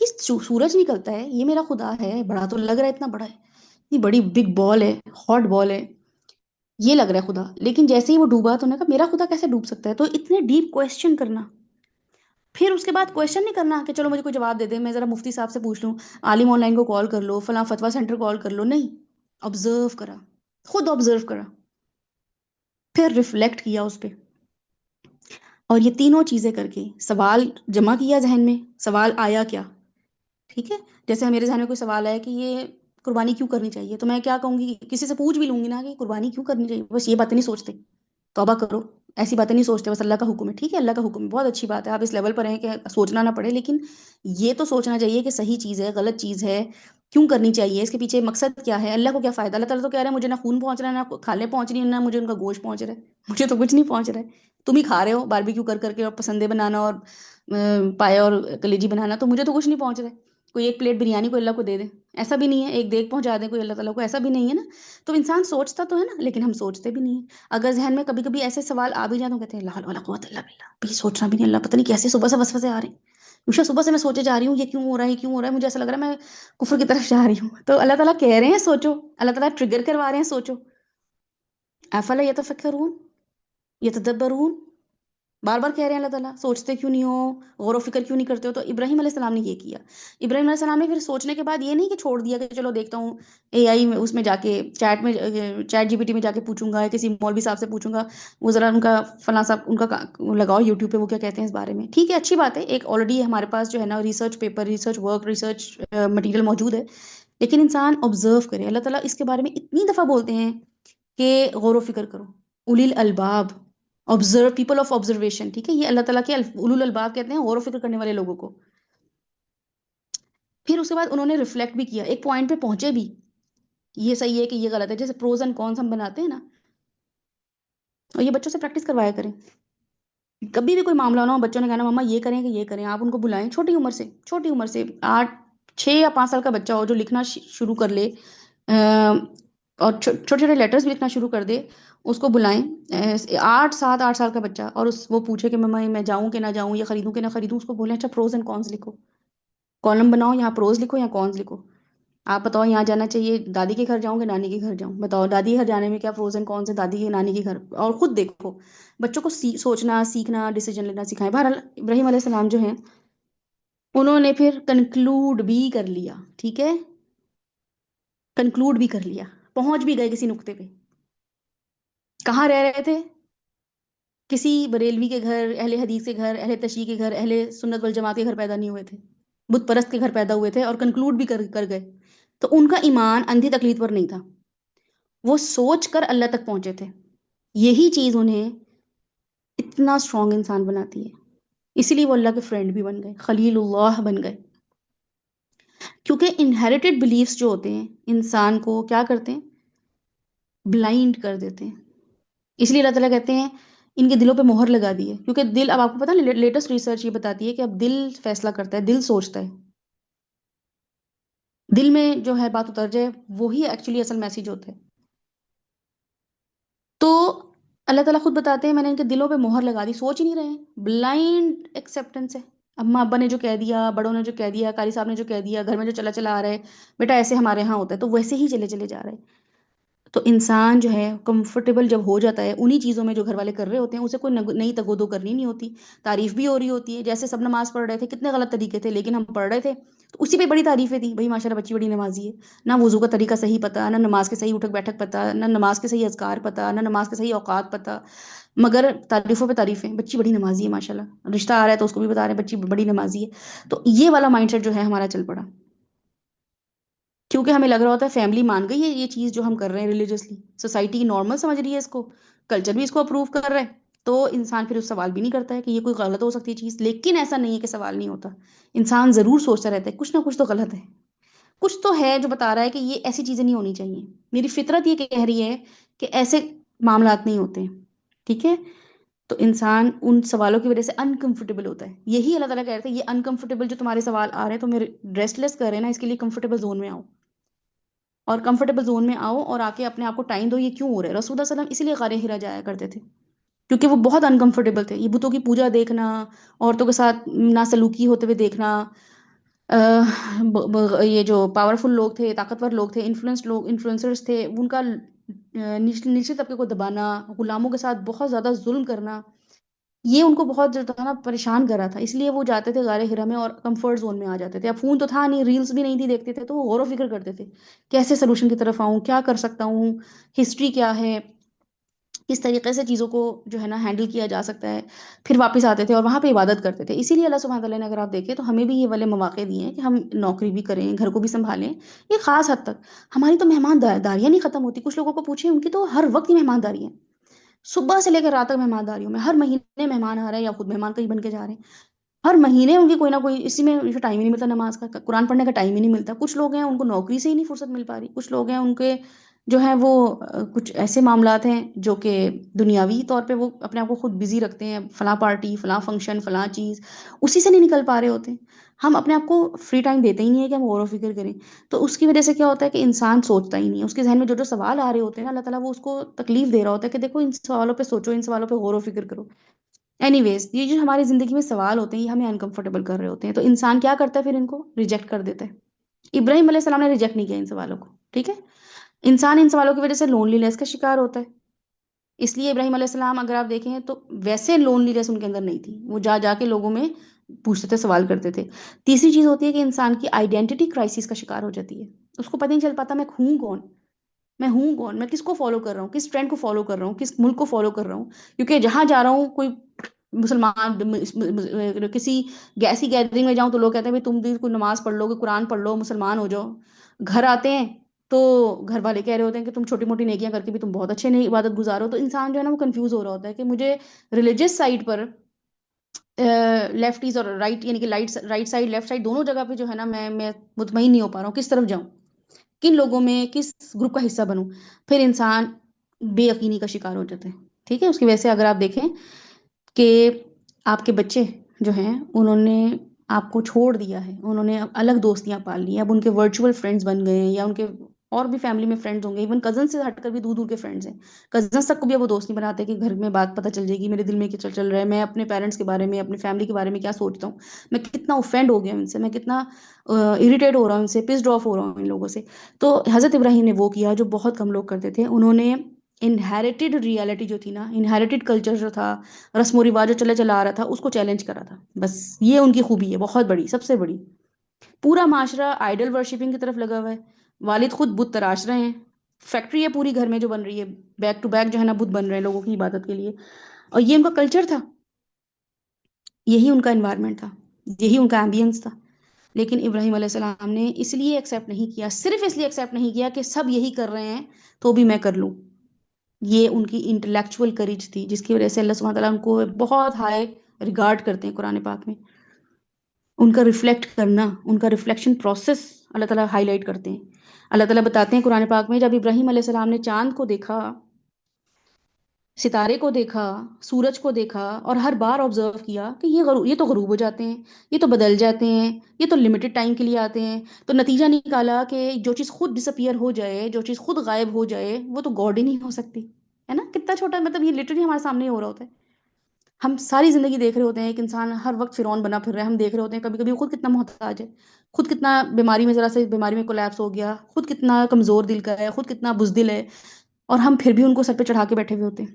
یہ سورج نکلتا ہے، یہ میرا خدا ہے، بڑا تو لگ رہا ہے، اتنا بڑا ہے، اتنی بڑی بگ بال ہے، ہاٹ بال ہے، یہ لگ رہا ہے خدا، لیکن جیسے ہی وہ ڈوبا تو نے کہا میرا خدا کیسے ڈوب سکتا ہے؟ تو اتنے ڈیپ کویشچن کرنا، پھر اس کے بعد کویشچن نہیں کرنا کہ چلو مجھے کوئی جواب دے دے، میں ذرا مفتی صاحب سے پوچھ لوں، عالم آن لائن کو کال کر لو، فلاں فتویٰ سینٹر کال کر لو، نہیں، آبزرو کرا، خود آبزرو کرا، پھر ریفلیکٹ کیا اس پہ، اور یہ تینوں چیزیں کر کے سوال جمع کیا ذہن میں، سوال آیا کیا، ٹھیک ہے؟ جیسے میرے ذہن میں کوئی سوال ہے کہ یہ قربانی کیوں کرنی چاہیے، تو میں کیا کہوں گی، کسی سے پوچھ بھی لوں گی نا کہ قربانی کیوں کرنی چاہیے، بس یہ باتیں نہیں سوچتے، توبہ کرو، ایسی باتیں نہیں سوچتے، بس اللہ کا حکم ہے، ٹھیک ہے، اللہ کا حکم ہے، بہت اچھی بات ہے، آپ اس لیول پر ہیں کہ سوچنا نہ پڑے، لیکن یہ تو سوچنا چاہیے کہ صحیح چیز ہے، غلط چیز ہے، کیوں کرنی چاہیے، اس کے پیچھے مقصد کیا ہے، اللہ کو کیا فائدہ، اللہ تعالیٰ تو کہہ رہے ہیں مجھے نہ خون پہنچ رہا ہے، نہ کھالیں پہنچ رہی ہیں، نہ مجھے ان کا گوشت پہنچ رہا ہے، مجھے تو کچھ نہیں پہنچ رہا ہے، تم ہی کھا رہے ہو باربیکیو کر کر کے، اور پسندے بنانا، اور پائے اور کلیجی بنانا، تو مجھے تو کچھ نہیں پہنچ رہا ہے، کوئی ایک پلیٹ بریانی کو اللہ کو دے دے، ایسا بھی نہیں ہے، ایک دیگ پہنچا دیں کوئی اللہ تعالیٰ کو، ایسا بھی نہیں ہے نا، تو انسان سوچتا تو ہے نا، لیکن ہم سوچتے بھی نہیں ہیں، اگر ذہن میں کبھی کبھی ایسے سوال آ بھی جائیں تو کہتے ہیں لا حول ولا قوت الا باللہ، بھی سوچنا بھی نہیں، اللہ پتہ نہیں کیسے صبح سے وسوسے آ رہے ہیں، عشاء صبح سے میں سوچے جا رہی ہوں یہ کیوں ہو رہا ہے، یہ کیوں ہو رہا ہے، مجھے ایسا لگ رہا ہے میں کفر کی طرف جا رہی ہوں، تو اللہ تعالیٰ کہہ رہے ہیں سوچو، اللہ تعالیٰ ٹریگر کروا رہے ہیں سوچو، افلا یتفکرون یتدبرون، بار بار کہہ رہے ہیں اللہ تعالیٰ، سوچتے کیوں نہیں ہو، غور و فکر کیوں نہیں کرتے ہو، تو ابراہیم علیہ السلام نے یہ کیا، ابراہیم علیہ السلام نے پھر سوچنے کے بعد یہ نہیں کہ چھوڑ دیا کہ چلو دیکھتا ہوں اے آئی میں، اس میں جا کے چیٹ جی پی ٹی میں جا کے پوچھوں گا، کسی مولوی صاحب سے پوچھوں گا، وہ ذرا ان کا فلاں صاحب ان کا لگاؤ یوٹیوب پہ وہ کیا کہتے ہیں اس بارے میں، ٹھیک ہے اچھی بات ہے، ایک آلریڈی ہمارے پاس جو ہے نا research paper, research work, research material موجود ہے، لیکن انسان آبزرو کرے، اللہ تعالیٰ اس کے بارے میں اتنی دفعہ بولتے ہیں کہ غور و فکر کرو، اولی الالباب، آبزرو، پیپل آف آبزرویشن، ٹھیک ہے، یہ اللہ تعالیٰ کے اولو الالباب کہتے ہیں، غور و فکر کرنے والے لوگوں کو، پھر اس کے بعد انہوں نے ریفلیکٹ بھی کیا، ایک پوائنٹ پہ پہنچے بھی، یہ صحیح ہے کہ یہ غلط ہے، جیسے پروز اینڈ کونس ہم بناتے ہیں نا، اور یہ بچوں سے پریکٹس کروایا کریں، کبھی بھی کوئی معاملہ نہ ہو، بچوں نے کہنا ماما یہ کریں کہ یہ کریں، آپ ان کو بلائیں چھوٹی عمر سے، چھوٹی عمر سے، 6 یا 5 سال کا بچہ ہو جو لکھنا شروع کر لے، اور چھوٹے چھوٹے لیٹرز بھی لکھنا شروع کر دے، اس کو بلائیں، 8 7 8 سال کا بچہ، اور وہ پوچھے کہ ماما میں جاؤں کہ نہ جاؤں، یہ خریدوں کہ نہ خریدوں، اس کو بولیں اچھا پروز اینڈ کونس لکھو، کالم بناؤ، یہاں پروز لکھو یا کونس لکھو، آپ بتاؤ یہاں جانا چاہیے، دادی کے گھر جاؤں کہ نانی کے گھر جاؤں، بتاؤ دادی کے گھر جانے میں کیا پروز اینڈ کونس ہے، دادی کے نانی کے گھر، اور خود دیکھو، بچوں کو سوچنا سیکھنا، ڈیسیجن لینا سکھائیں، بہرحال ابراہیم علیہ السلام جو ہیں انہوں نے پھر کنکلوڈ بھی کر لیا، ٹھیک ہے، کنکلوڈ بھی کر لیا، پہنچ بھی گئے کسی نقطے پہ، کہاں رہ رہے تھے، کسی بریلوی کے گھر، اہل حدیث کے گھر، اہل تشیع کے گھر، اہل سنت والجماعت کے گھر پیدا نہیں ہوئے تھے، بت پرست کے گھر پیدا ہوئے تھے، اور کنکلوڈ بھی کر گئے، تو ان کا ایمان اندھی تقلید پر نہیں تھا، وہ سوچ کر اللہ تک پہنچے تھے، یہی چیز انہیں اتنا اسٹرانگ انسان بناتی ہے، اسی لیے وہ اللہ کے فرینڈ بھی بن گئے، خلیل اللہ بن گئے، کیونکہ انہیریٹڈ بلیفز جو ہوتے ہیں انسان کو کیا کرتے ہیں، بلائنڈ کر دیتے ہیں، اس لیے اللہ تعالیٰ کہتے ہیں ان کے دلوں پہ مہر لگا دی ہے، کیونکہ دل، اب آپ کو پتا ہے لیٹسٹ ریسرچ یہ بتاتی ہے کہ اب دل فیصلہ کرتا ہے، دل سوچتا ہے، دل میں جو ہے بات اتر جائے وہی ایکچولی اصل میسیج ہوتا ہے، تو اللہ تعالیٰ خود بتاتے ہیں میں نے ان کے دلوں پہ مہر لگا دی، سوچ ہی نہیں رہے ہیں، بلائنڈ ایکسیپٹنس ہے، اما ابا نے جو کہہ دیا، بڑوں نے جو کہہ دیا، قاری صاحب نے جو کہہ دیا، گھر میں جو چلا چلا آ رہا ہے، بیٹا ایسے ہمارے ہاں ہوتا ہے، تو ویسے ہی چلے چلے جا رہے ہیں، تو انسان جو ہے کمفرٹیبل جب ہو جاتا ہے انہی چیزوں میں جو گھر والے کر رہے ہوتے ہیں، اسے کوئی نئی تگودو کرنی نہیں ہوتی، تعریف بھی ہو رہی ہوتی ہے، جیسے سب نماز پڑھ رہے تھے، کتنے غلط طریقے تھے لیکن ہم پڑھ رہے تھے، تو اسی پہ بڑی تعریفیں تھی، بھائی ماشاءاللہ بچی بڑی نمازی ہے، نہ وضو کا طریقہ صحیح پتہ، نہ نماز کے صحیح اٹھک بیٹھک پتہ، نہ نماز کے صحیح اذکار پتہ، نہ نماز کے صحیح اوقات پتہ، مگر تعریفوں پہ تعریفیں، بچی بڑی نمازی ہے ماشاءاللہ، رشتہ آ رہا ہے تو اس کو بھی بتا رہے ہیں بچی بڑی نمازی ہے، تو یہ والا مائنڈ سیٹ جو ہے ہمارا چل پڑا، کیونکہ ہمیں لگ رہا ہوتا ہے فیملی مان گئی ہے یہ چیز جو ہم کر رہے ہیں ریلیجسلی، سوسائٹی نارمل سمجھ رہی ہے اس کو، کلچر بھی اس کو اپروو کر رہا ہے، تو انسان پھر اس سوال بھی نہیں کرتا ہے کہ یہ کوئی غلط ہو سکتی ہے چیز، لیکن ایسا نہیں ہے کہ سوال نہیں ہوتا، انسان ضرور سوچتا رہتا ہے کچھ نہ کچھ تو غلط ہے، کچھ تو ہے جو بتا رہا ہے کہ یہ ایسی چیزیں نہیں ہونی چاہیے، میری فطرت یہ کہہ رہی ہے کہ ایسے معاملات نہیں ہوتے، ٹھیک ہے، تو انسان ان سوالوں کی وجہ سے انکمفرٹیبل ہوتا ہے، یہی اللہ تعالیٰ کہہ رہے تھے یہ انکمفرٹیبل جو تمہارے سوال آ رہے ہیں تو میرے ریسٹ لیس کر رہے ہیں نا، اس کے لیے کمفرٹیبل زون میں آؤ، اور کمفرٹیبل زون میں آؤ اور آ کے اپنے آپ کو ٹائم دو، یہ کیوں ہو رہا ہے، رسول اللہ صلی اللہ علیہ وسلم اسی لیے غار ہرا جایا کرتے تھے، کیونکہ وہ بہت انکمفرٹیبل تھے، یہ بتوں کی پوجا دیکھنا، عورتوں کے ساتھ ناسلوکی ہوتے ہوئے دیکھنا، یہ جو پاورفل لوگ تھے، طاقتور لوگ تھے، انفلوئنسرز تھے، ان کا نچلے طبقے کو دبانا، غلاموں کے ساتھ بہت زیادہ ظلم کرنا، یہ ان کو بہت جو تھا نا پریشان کر رہا تھا. اس لیے وہ جاتے تھے غار ہرا میں اور کمفرٹ زون میں آ جاتے تھے. اب فون تو تھا نہیں، ریلز بھی نہیں تھی دیکھتے تھے، تو وہ غور و فکر کرتے تھے کیسے سلوشن کی طرف آؤں، کیا کر سکتا ہوں، ہسٹری کیا ہے، کس طریقے سے چیزوں کو جو ہے نا ہینڈل کیا جا سکتا ہے. پھر واپس آتے تھے اور وہاں پہ عبادت کرتے تھے. اسی لیے اللہ سبحانہ تعالیٰ نے، اگر آپ دیکھیں تو ہمیں بھی یہ والے مواقع دیے ہیں کہ ہم نوکری بھی کریں، گھر کو بھی سنبھالیں. یہ خاص حد تک ہماری تو مہمان داریاں نہیں ختم ہوتی. کچھ لوگوں کو پوچھیں، ان کی تو ہر وقت ہی مہمان داری ہے، صبح سے لے کر رات تک مہمانداریوں میں. ہر مہینے مہمان آ رہے ہیں یا خود مہمان کہیں بن کے جا رہے ہیں. ہر مہینے ان کی کوئی نہ کوئی، اسی میں ٹائم ہی نہیں ملتا نماز کا، قرآن پڑھنے کا ٹائم ہی نہیں ملتا. کچھ لوگ ہیں ان کو نوکری سے ہی نہیں فرصت مل پا رہی. کچھ لوگ ہیں ان کے جو ہے وہ کچھ ایسے معاملات ہیں جو کہ دنیاوی طور پہ وہ اپنے آپ کو خود بزی رکھتے ہیں، فلاں پارٹی، فلاں فنکشن، فلاں چیز، اسی سے نہیں نکل پا رہے ہوتے ہیں. ہم اپنے آپ کو فری ٹائم دیتے ہی نہیں ہے کہ ہم غور و فکر کریں. تو اس کی وجہ سے کیا ہوتا ہے کہ انسان سوچتا ہی نہیں ہے. اس کے ذہن میں جو جو سوال آ رہے ہوتے ہیں نا، اللہ تعالیٰ وہ اس کو تکلیف دے رہا ہوتا ہے کہ دیکھو ان سوالوں پہ سوچو، ان سوالوں پہ غور و فکر کرو. اینی ویز، یہ جو ہماری زندگی میں سوال ہوتے ہیں یہ ہمیں انکمفرٹیبل کر رہے ہوتے ہیں. تو انسان کیا کرتا ہے؟ پھر ان کو ریجیکٹ کر دیتا ہے. ابراہیم علیہ السلام نے ریجیکٹ نہیں کیا ان سوالوں کو. ٹھیک ہے. انسان ان سوالوں کی وجہ سے لونلی لیس کا شکار ہوتا ہے. اس لیے ابراہیم علیہ السلام، اگر آپ دیکھیں تو ویسے لونلی لیس ان کے اندر نہیں تھی. وہ جا جا کے لوگوں میں پوچھتے تھے، سوال کرتے تھے. تیسری چیز ہوتی ہے کہ انسان کی آئیڈینٹی کرائسس کا شکار ہو جاتی ہے. اس کو پتہ نہیں چل پاتا میں ہوں کون، میں ہوں کون، میں کس کو فالو کر رہا ہوں، کس ٹرینڈ کو فالو کر رہا ہوں، کس ملک کو فالو کر رہا ہوں. کیونکہ جہاں جا رہا ہوں کوئی مسلمان، کسی ایسی گیدرنگ میں جاؤں تو لوگ کہتے ہیں بھائی تم بھی کوئی نماز پڑھ لو، کوئی قرآن پڑھ لو، مسلمان ہو جاؤ. گھر آتے ہیں تو گھر والے کہہ رہے ہوتے ہیں کہ تم چھوٹی موٹی نیکیاں کر کے بھی تم بہت اچھے نہیں عبادت گزارو. تو انسان جو ہے نا وہ کنفیوز ہو رہا ہوتا ہے کہ مجھے ریلیجس سائڈ پر لیفٹیز اور رائٹ، یعنی کہ رائٹ سائڈ لیفٹ سائڈ دونوں جگہ پہ جو ہے نا میں مطمئن نہیں ہو پا رہا ہوں کس طرف جاؤں، کن لوگوں میں کس گروپ کا حصہ بنوں. پھر انسان بے یقینی کا شکار ہو جاتا ہے. ٹھیک ہے. اس کی وجہ سے اگر آپ دیکھیں کہ آپ کے بچے جو ہیں انہوں نے آپ کو چھوڑ دیا ہے، انہوں نے الگ دوستیاں پال لی ہیں. اب ان کے ورچوئل فرینڈز بن گئے ہیں، یا ان کے اور بھی فیملی میں فرینڈز ہوں گے، ایون کزن سے ہٹ کر بھی دور دور کے فرینڈز ہیں. کزنس تک کو بھی اب وہ دوست نہیں بناتے کہ گھر میں بات پتہ چل جائے گی، میرے دل میں کیا چل رہا ہے، میں اپنے پیرنٹس کے بارے میں، اپنی فیملی کے بارے میں کیا سوچتا ہوں، میں کتنا اوفینڈ ہو گیا ان سے، میں کتنا اریٹیٹ ہو رہا ہوں ان سے، پسڈ آف ہو رہا ہوں ان لوگوں سے. تو حضرت ابراہیم نے وہ کیا جو بہت کم لوگ کرتے تھے. انہوں نے انہیریٹڈ ریالٹی جو تھی نا، انہیریٹڈ کلچر جو تھا، رسم و رواج جو چلا چلا آ رہا تھا، اس کو چیلنج کرا تھا. بس یہ ان کی خوبی ہے، بہت بڑی، سب سے بڑی. پورا معاشرہ آئیڈل ورشپنگ کی طرف لگا ہوا ہے. والد خود بت تراش رہے ہیں. فیکٹری ہے پوری گھر میں جو بن رہی ہے، بیک ٹو بیک جو ہے نا بت بن رہے ہیں لوگوں کی عبادت کے لیے. اور یہ ان کا کلچر تھا، یہی ان کا انوائرمنٹ تھا، یہی ان کا ایمبینس تھا. لیکن ابراہیم علیہ السلام نے اس لیے ایکسیپٹ نہیں کیا، صرف اس لیے ایکسیپٹ نہیں کیا کہ سب یہی کر رہے ہیں تو بھی میں کر لوں. یہ ان کی انٹلیکچوئل کریج تھی، جس کی وجہ سے اللہ سبحانہ تعالیٰ ان کو بہت ہائی ریگارڈ کرتے ہیں قرآن پاک میں. ان کا ریفلیکٹ کرنا، ان کا ریفلیکشن پروسیس اللہ تعالیٰ ہائی لائٹ کرتے ہیں. اللہ تعالیٰ بتاتے ہیں قرآن پاک میں، جب ابراہیم علیہ السلام نے چاند کو دیکھا، ستارے کو دیکھا، سورج کو دیکھا، اور ہر بار آبزرو کیا کہ یہ تو غروب ہو جاتے ہیں، یہ تو بدل جاتے ہیں، یہ تو لمیٹڈ ٹائم کے لیے آتے ہیں. تو نتیجہ نکالا کہ جو چیز خود ڈس اپیئر ہو جائے، جو چیز خود غائب ہو جائے، وہ تو گاڈ ہی نہیں ہو سکتی. ہے نا؟ کتنا چھوٹا، مطلب یہ لٹرلی ہمارے سامنے ہی ہو رہا ہوتا ہے. ہم ساری زندگی دیکھ رہے ہوتے ہیں ایک انسان ہر وقت فرعون بنا پھر رہا ہے. ہم دیکھ رہے ہوتے ہیں کبھی کبھی خود کتنا محتاج ہے، خود کتنا بیماری میں، ذرا سے بیماری میں کولیپس ہو گیا، خود کتنا کمزور دل کا ہے، خود کتنا بزدل ہے، اور ہم پھر بھی ان کو سر پہ چڑھا کے بیٹھے ہوئے ہوتے ہیں.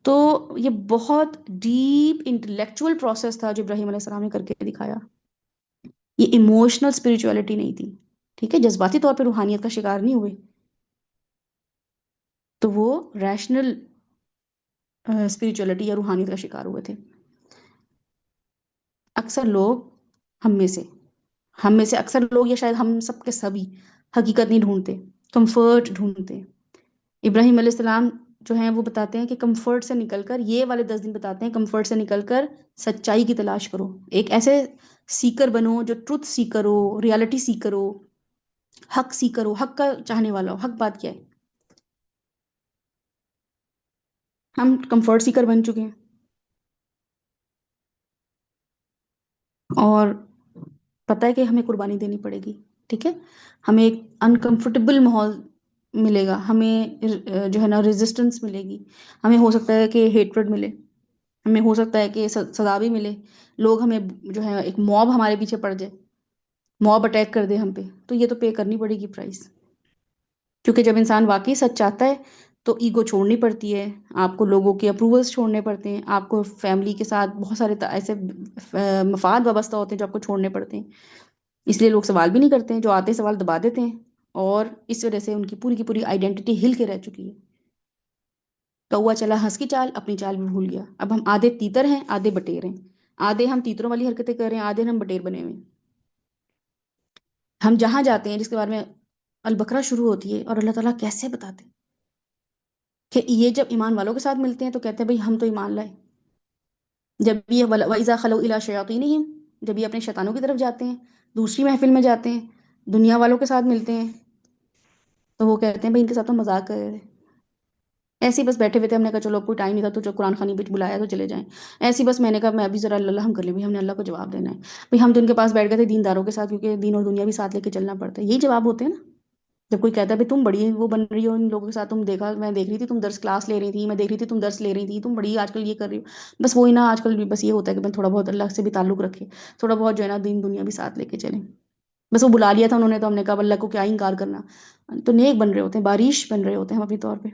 تو یہ بہت ڈیپ انٹلیکچوئل پروسیس تھا جو ابراہیم علیہ السلام نے کر کے دکھایا. یہ ایموشنل اسپرچولیٹی نہیں تھی. ٹھیک ہے. جذباتی طور پہ روحانیت کا شکار نہیں ہوئے، تو وہ ریشنل اسپرچولیٹی یا روحانیت کا شکار ہوئے تھے. اکثر لوگ، ہم میں سے ہم میں سے اکثر لوگ، یا شاید ہم سب کے سبھی، حقیقت نہیں ڈھونڈتے، کمفرٹ ڈھونڈتے. ابراہیم علیہ السلام جو ہیں وہ بتاتے ہیں کہ کمفرٹ سے نکل کر، یہ والے 10 دن بتاتے ہیں کمفرٹ سے نکل کر سچائی کی تلاش کرو. ایک ایسے سیکر بنو جو ٹروتھ سیکر ہو، ریالٹی سیکر ہو، حق سیکر ہو، حق کا چاہنے والا ہو. حق بات کیا ہے؟ ہم کمفرٹ سیکر بن چکے ہیں، اور پتہ ہے کہ ہمیں قربانی دینی پڑے گی. ٹھیک ہے. ہمیں ایک انکمفرٹیبل ماحول ملے گا، ہمیں جو ہے نا ریزسٹنس ملے گی، ہمیں ہو سکتا ہے کہ ہیٹرڈ ملے، ہمیں ہو سکتا ہے کہ سزا بھی ملے، لوگ ہمیں جو ہے ایک موب ہمارے پیچھے پڑ جائے. موب اٹیک کر دے ہم پہ، تو یہ تو پے کرنی پڑے گی پرائز. کیونکہ جب انسان واقعی سچ چاہتا ہے تو ایگو چھوڑنی پڑتی ہے، آپ کو لوگوں کے اپروولس چھوڑنے پڑتے ہیں، آپ کو فیملی کے ساتھ بہت سارے ایسے مفاد وابستہ ہوتے ہیں جو آپ کو چھوڑنے پڑتے ہیں. اس لیے لوگ سوال بھی نہیں کرتے ہیں، جو آتے ہیں سوال دبا دیتے ہیں، اور اس وجہ سے ان کی پوری آئیڈینٹی ہل کے رہ چکی ہے. کوا چلا ہنس کی چال، اپنی چال بھی بھول گیا. اب ہم آدھے تیتر ہیں، آدھے بٹیر ہیں. آدھے ہم تیتروں والی حرکتیں کر رہے ہیں، آدھے ہم بٹیر بنے ہوئے ہیں. ہم جہاں جاتے ہیں جس کے بارے میں البقرہ شروع ہوتی ہے، اور اللہ تعالیٰ کیسے بتاتے ہیں کہ یہ جب ایمان والوں کے ساتھ ملتے ہیں تو کہتے ہیں بھئی ہم تو ایمان لائے. جب یہ وَإِذَا خَلَوْا إِلَىٰ شَيَاطِينِهِمْ، جب یہ اپنے شیطانوں کی طرف جاتے ہیں، دوسری محفل میں جاتے ہیں، دنیا والوں کے ساتھ ملتے ہیں، تو وہ کہتے ہیں بھئی ان کے ساتھ تو مذاق کر رہے تھے. ایسے ہی بس بیٹھے ہوئے تھے، ہم نے کہا چلو اب کوئی ٹائم نہیں تھا تو جو قرآن خوانی پہ بلایا تو چلے جائیں. ایسے ہی بس میں نے کہا میں ابھی ذرا اللہ ہم کر لیں، ہم نے اللہ کو جواب دینا ہے. بھئی ہم تو ان کے پاس بیٹھ گئے تھے دینداروں کے ساتھ، کیونکہ دین اور دنیا بھی ساتھ لے کے چلنا پڑتا ہے. یہی جواب ہوتے ہیں نا جب کوئی کہتا ہے بھئی تم بڑی وہ بن رہی ہو ان لوگوں کے ساتھ، تم دیکھا میں دیکھ رہی تھی تم درس کلاس لے رہی تھی، میں دیکھ رہی تھی تم درس لے رہی تھی، تم بڑی آج کل یہ کر رہی ہو. بس وہی نا آج کل بس یہ ہوتا ہے کہ میں تھوڑا بہت اللہ سے بھی تعلق رکھے، تھوڑا بہت جو ہے نا دین دنیا بھی ساتھ لے کے چلیں. بس وہ بلا لیا تھا انہوں نے تو ہم نے کہا اللہ کو کیا ہی انکار کرنا. تو نیک بن رہے ہوتے ہیں، بارش بن رہے ہوتے ہیں ہم اپنی طور پہ.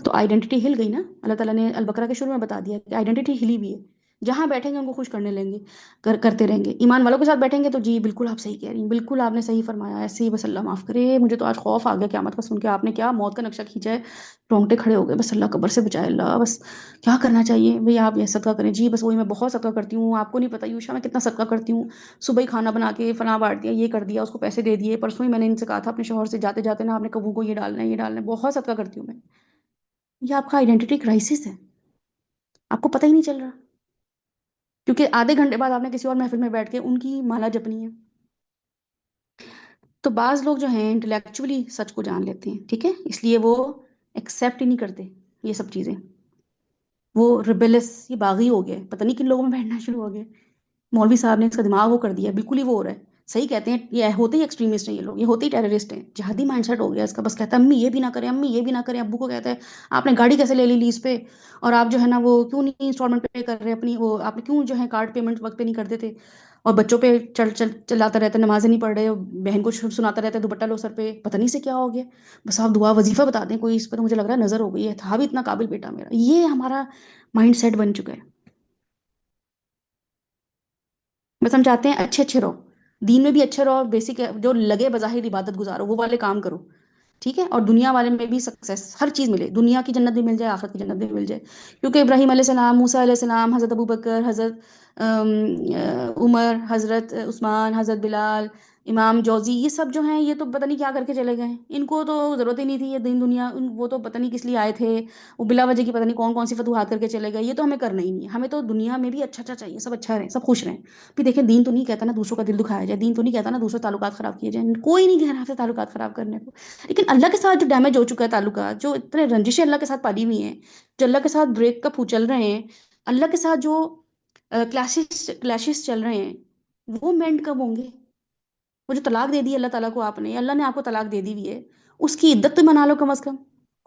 تو آئیڈینٹی ہل گئی نا. اللہ تعالیٰ نے البقرہ کے شروع میں بتا دیا کہ آئیڈینٹی ہلی بھی ہے. جہاں بیٹھیں گے ان کو خوش کرنے لیں گے، کرتے رہیں گے. ایمان والوں کے ساتھ بیٹھیں گے تو جی بالکل آپ صحیح کہہ رہی ہیں، بالکل آپ نے صحیح فرمایا، ایسے ہی بس اللہ معاف کرے، مجھے تو آج خوف آ گیا قیامت کا سن کے، آپ نے کیا موت کا نقشہ کھینچا ہے. رونگٹے کھڑے ہو گئے، بس اللہ قبر سے بچائے اللہ. بس کیا کرنا چاہیے بھئی آپ یہ صدقہ کریں. جی بس وہی میں بہت صدقہ کرتی ہوں، آپ کو نہیں پتہ یوشا میں کتنا صدقہ کرتی ہوں. صبح ہی کھانا بنا کے فلاں بانٹ دیا، یہ کر دیا، اس کو پیسے دے دیے. پرسوں ہی میں نے ان سے کہا تھا اپنے شوہر سے جاتے جاتے نا آپ نے کبو کو یہ ڈالنا ہے یہ ڈالنا ہے، بہت صدقہ کرتی ہوں میں. یہ آپ کا آئیڈینٹی کرائسس ہے، آپ کو پتہ ہی نہیں چل رہا، کیونکہ آدھے گھنٹے بعد آپ نے کسی اور محفل میں بیٹھ کے ان کی مالا جپنی ہے. تو بعض لوگ جو ہیں انٹلیکچولی سچ کو جان لیتے ہیں، ٹھیک ہے، اس لیے وہ ایکسیپٹ ہی نہیں کرتے یہ سب چیزیں. وہ ریبیلس، یہ باغی ہو گیا، پتہ نہیں کن لوگوں میں بیٹھنا شروع ہو گیا. مولوی صاحب نے اس کا دماغ وہ کر دیا، بالکل ہی وہ ہو رہا ہے. صحیح کہتے ہیں، یہ ہوتے ہی ایکسٹریمسٹ ہیں یہ لوگ، یہ ہوتے ہی ٹیررسٹ ہیں. جہادی مائنڈ سیٹ ہو گیا اس کا. بس کہتا ہے امی یہ بھی نہ کریں، امی یہ بھی نہ کریں. ابو کو کہتا ہے آپ نے گاڑی کیسے لے لی لیز پہ، اور آپ جو ہے نا وہ کیوں نہیں انسٹالمنٹ پے کر رہے اپنی، وہ آپ کیوں جو ہے کارڈ پیمنٹ وقت پہ نہیں کر دیتے. اور بچوں پہ چلاتا رہتا ہے، نمازیں نہیں پڑھ رہے، بہن کو سناتا رہتا ہے دوپٹہ لو سر پہ، پتہ نہیں سے کیا ہو گیا. بس آپ دعا وظیفہ بتا دیں کوئی اس پہ، تو مجھے لگ رہا ہے نظر ہو گئی ہے، تھا بھی اتنا قابل بیٹا میرا. یہ ہمارا مائنڈ سیٹ بن چکا ہے. بس ہم چاہتے ہیں اچھے اچھے رہو، دین میں بھی اچھے رہو، بیسک جو لگے بظاہر عبادت گزارو وہ والے کام کرو، ٹھیک ہے. اور دنیا والے میں بھی سکسیس، ہر چیز ملے، دنیا کی جنت بھی مل جائے، آخرت کی جنت بھی مل جائے. کیونکہ ابراہیم علیہ السلام، موسیٰ علیہ السلام، حضرت ابوبکر، حضرت عمر، حضرت عثمان، حضرت بلال، امام جوزی، یہ سب جو ہیں یہ تو پتہ نہیں کیا کر کے چلے گئے. ان کو تو ضرورت ہی نہیں تھی یہ دین دنیا، وہ تو پتہ نہیں کس لیے آئے تھے، وہ بلا وجہ کی پتہ نہیں کون کون سی فتوحات کر کے چلے گئے. یہ تو ہمیں کرنا ہی نہیں ہے. ہمیں تو دنیا میں بھی اچھا اچھا چاہیے، سب اچھا رہیں، سب خوش رہیں. پھر دیکھیں دین تو نہیں کہتا نا دوسروں کا دل دکھایا جائے، دین تو نہیں کہتا نا دوسرے تعلقات خراب کیے جائیں، کوئی نہیں کہہ رہا ہے تعلقات خراب کرنے کو. لیکن اللہ کے ساتھ جو ڈیمیج ہو چکا ہے تعلقات، جو اتنے رنجشیں اللہ کے ساتھ پالی ہوئی ہیں، جو اللہ کے ساتھ بریک کپ چل رہے ہیں، اللہ کے ساتھ جو کلیشز چل رہے ہیں، وہ مینڈ کب ہوں گے؟ وہ جو طلاق دے دی اللہ تعالیٰ کو، آپ نے، اللہ نے آپ کو طلاق دے دی ہوئی ہے، اس کی عدت تو منا لو کم از کم.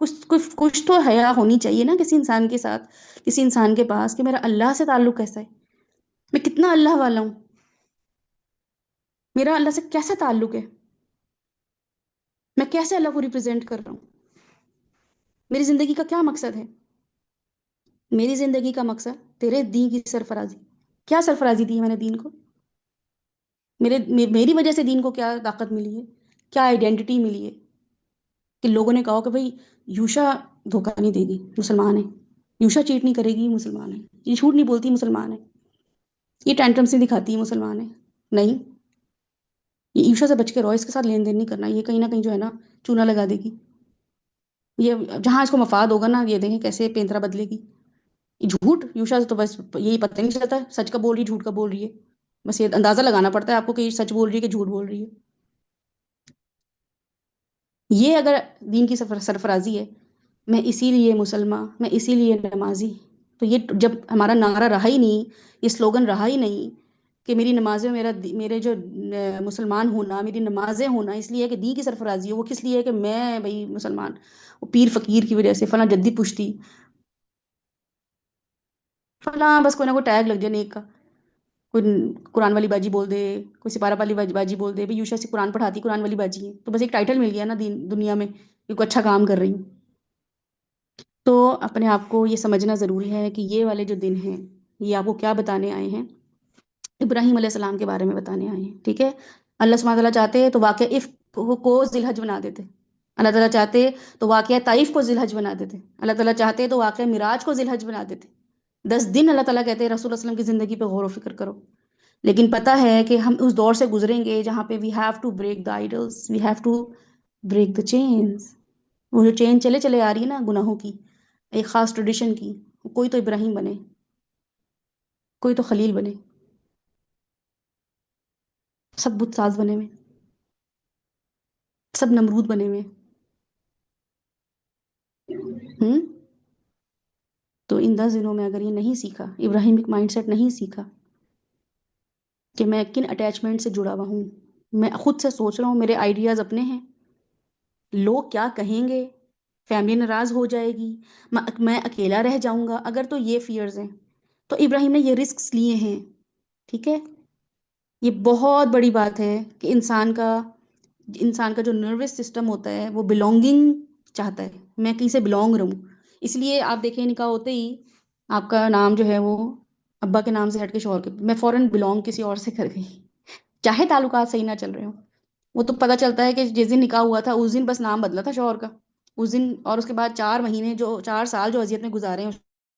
کچھ تو حیا ہونی چاہیے نا کسی انسان کے ساتھ، کسی انسان کے پاس، کہ میرا اللہ سے تعلق کیسا ہے، میں کتنا اللہ والا ہوں، میرا اللہ سے کیسا تعلق ہے، میں کیسے اللہ کو ریپرزینٹ کر رہا ہوں، میری زندگی کا کیا مقصد ہے. میری زندگی کا مقصد تیرے دین کی سرفرازی. کیا سرفرازی دی ہے میں نے دین کو؟ میری وجہ سے دین کو کیا طاقت ملی ہے، کیا آئیڈینٹی ملی ہے، کہ لوگوں نے کہا کہ بھئی یوشا دھوکہ نہیں دے گی، مسلمان ہے، یوشا چیٹ نہیں کرے گی، مسلمان ہے، یہ جھوٹ نہیں بولتی، مسلمان ہے، یہ ٹینٹرم سے دکھاتی ہے، مسلمان ہے. نہیں، یہ یوشا سے بچ کے رہو، اس کے ساتھ لین دین نہیں کرنا، یہ کہیں نہ کہیں جو ہے نا چونا لگا دے گی. یہ جہاں اس کو مفاد ہوگا نا، یہ دیکھیں کیسے پینترا بدلے گی. یہ جھوٹ یوشا سے تو بس یہی پتہ نہیں چلتا ہے، سچ کا بول رہی ہے جھوٹ کا بول رہی ہے، بس یہ اندازہ لگانا پڑتا ہے آپ کو کہ یہ سچ بول رہی ہے کہ جھوٹ بول رہی ہے. یہ اگر دین کی سرفرازی ہے، میں اسی لیے مسلمان، میں اسی لیے نمازی، تو یہ جب ہمارا نعرہ رہا ہی نہیں، یہ سلوگن رہا ہی نہیں کہ میری نمازیں، میرے جو مسلمان ہونا، میری نمازیں ہونا اس لیے ہے کہ دین کی سرفرازی ہو، وہ کس لیے ہے کہ میں بھئی مسلمان، وہ پیر فقیر کی وجہ سے، فلاں جدی پشتی، فلاں بس کوئی نہ کوئی ٹیگ لگ جائے نیک کا، کوئی قرآن والی باجی بول دے، کوئی سپارہ والی باجی بول دے، بھئی یوشا سے قرآن پڑھاتی قرآن والی باجی ہے، تو بس ایک ٹائٹل مل گیا نا دنیا میں کہ کوئی اچھا کام کر رہی ہوں۔ تو اپنے آپ کو یہ سمجھنا ضروری ہے کہ یہ والے جو دن ہیں یہ آپ کو کیا بتانے آئے ہیں؟ ابراہیم علیہ السلام کے بارے میں بتانے آئے ہیں، ٹھیک ہے؟ اللہ سبحانہ تعالیٰ چاہتے تو واقعہ افک کو ذی الحج بنا دیتے، اللہ تعالیٰ چاہتے تو واقعہ طائف کو ذی الحج بنا دیتے، اللہ تعالیٰ چاہتے تو واقعہ معراج کو ذی الحج بنا دیتے۔ 10 دن اللہ تعالیٰ کہتے ہیں رسول اللہ علیہ وسلم کی زندگی پہ غور و فکر کرو، لیکن پتہ ہے کہ ہم اس دور سے گزریں گے جہاں پہ we have to break the idols, we have to break the chains. وہ جو چین چلے چلے آ رہی ہے نا گناہوں کی، ایک خاص ٹریڈیشن کی، کوئی تو ابراہیم بنے، کوئی تو خلیل بنے، سب بت ساز بنے ہوئے، سب نمرود بنے ہوئے ہوں۔ تو ان 10 دنوں میں اگر یہ نہیں سیکھا، ابراہیمک مائنڈ سیٹ نہیں سیکھا کہ میں کن اٹیچمنٹ سے جڑا ہوا ہوں، میں خود سے سوچ رہا ہوں میرے آئیڈیاز اپنے ہیں، لوگ کیا کہیں گے، فیملی ناراض ہو جائے گی، میں اکیلا رہ جاؤں گا، اگر تو یہ فیئرز ہیں تو ابراہیم نے یہ رسکس لیے ہیں، ٹھیک ہے؟ یہ بہت بڑی بات ہے کہ انسان کا جو نروس سسٹم ہوتا ہے وہ بلونگنگ چاہتا ہے، میں کہیں سے بلونگ رہوں۔ اس لیے آپ دیکھیں نکاح ہوتے ہی آپ کا نام جو ہے وہ ابا کے نام سے ہٹ کے شوہر کے، میں فوراً بلونگ کسی اور سے کر گئی، چاہے تعلقات صحیح نہ چل رہے ہوں۔ وہ تو پتہ چلتا ہے کہ جس دن نکاح ہوا تھا اس دن بس نام بدلا تھا شوہر کا، اس دن، اور اس کے بعد 4 مہینے جو 4 سال جو اذیت میں گزارے ہیں